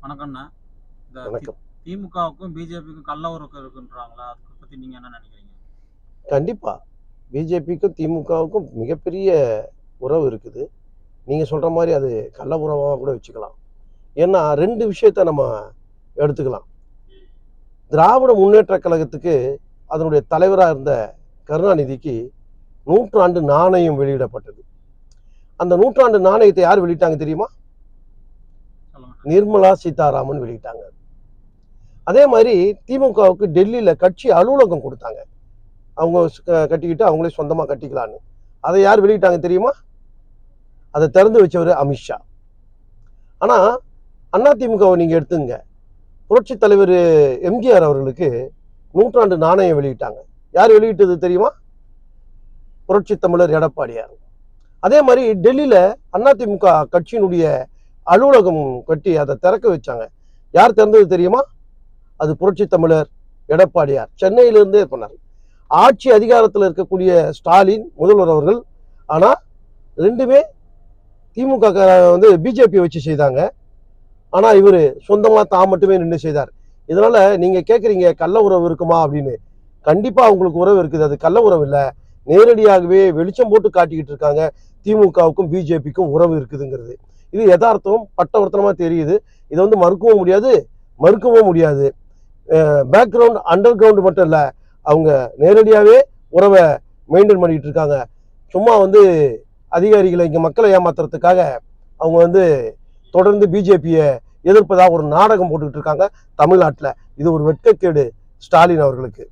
வணக்கம்ண்ணா. இந்த வணக்கம். திமுகவுக்கும் பிஜேபிக்கும் கள்ள உறவு இருக்குன்றாங்களா? அதை பத்தி நீங்க என்ன நினைக்கிறீங்க? கண்டிப்பா. பிஜேபிக்கும், திமுகவுக்கும் மிகப்பெரிய உறவு இருக்குது. நீங்க சொல்ற மாரி அது கள்ள உறவா கூட வச்சுக்கலாம். ஏன்னா 2 விஷயத்த நம்ம எடுத்துக்கலாம். திராவிட முன்னேற்றக் கழகத்துக்கு அதனுடைய தலைவரா இருந்த கருணாநிதிக்கு நூற்றாண்டு நாணயம் வெளியிடப்பட்டது. அந்த நூற்றாண்டு நாணயத்தை யார் வெளியிட்டாங்க தெரியுமா? சொல்லுங்க. நிர்மலா சீதாராமன் வெளியிட்டாங்க. அதே மாரி திமுகவுக்கு டெல்லியில கட்சி அலுவலகம் குடுத்தாங்க. அவங்க கட்டிக்கிட்டு அவங்களே சொந்தமா கட்டிக்கலான்னு. அதை யார் வெளியிட்டாங்க தெரியுமா? அதை திறந்து வச்சவர் அமித்ஷா. ஆனா அதிமுகவை நீங்க எடுத்துங்க. புரட்சி தலைவர் எம்ஜிஆர் அவர்களுக்கு நூற்றாண்டு நாணயம் வெளியிட்டாங்க. யார் வெளியிட்டது தெரியுமா? புரட்சி தமிழர் எடப்பாடியார். அதே மாதிரி டெல்லியில அதிமுக கட்சியினுடைய அலுவலகம் கட்டி அதை திறக்க வச்சாங்க. யார் திறந்தது தெரியுமா? அது புரட்சி தமிழர் எடப்பாடியார். சென்னையிலிருந்தே பண்ணார். ஆட்சி அதிகாரத்தில் இருக்கக்கூடிய ஸ்டாலின் முதல்வர் அவர்கள். ஆனா ரெண்டுமே திமுக பிஜேபி வச்சு செய்தாங்க. ஆனா இவரு சொந்தமா தான் மட்டுமே நின்று செய்தார். இதனால நீங்க கேட்குறீங்க கள்ள உறவு இருக்குமா அப்படின்னு. கண்டிப்பா அவங்களுக்கு உறவு இருக்குது. அது கள்ள உறவு இல்லை, நேரடியாகவே வெளிச்சம் போட்டு காட்டிக்கிட்டு இருக்காங்க. திமுகவுக்கும் பிஜேபிக்கும் உறவு இருக்குதுங்கிறது இது யதார்த்தம், பட்டவர்த்தனமா தெரியுது. இதை மறுக்கவும் முடியாது, மறுக்கவும் முடியாது. பேக்ரவுண்ட் அண்டர் கிரவுண்ட் மட்டும் இல்லை, அவங்க நேரடியாகவே உறவை மெயின்டைன் பண்ணிட்டு இருக்காங்க. சும்மா அதிகாரிகளை இங்கே மக்களை ஏமாத்துறதுக்காக அவங்க தொடர்ந்து பிஜேபியை எதிர்ப்பதாக ஒரு நாடகம் போட்டுக்கிட்டு இருக்காங்க தமிழ்நாட்டில். இது ஒரு வெட்கக்கேடு ஸ்டாலின் அவர்களுக்கு.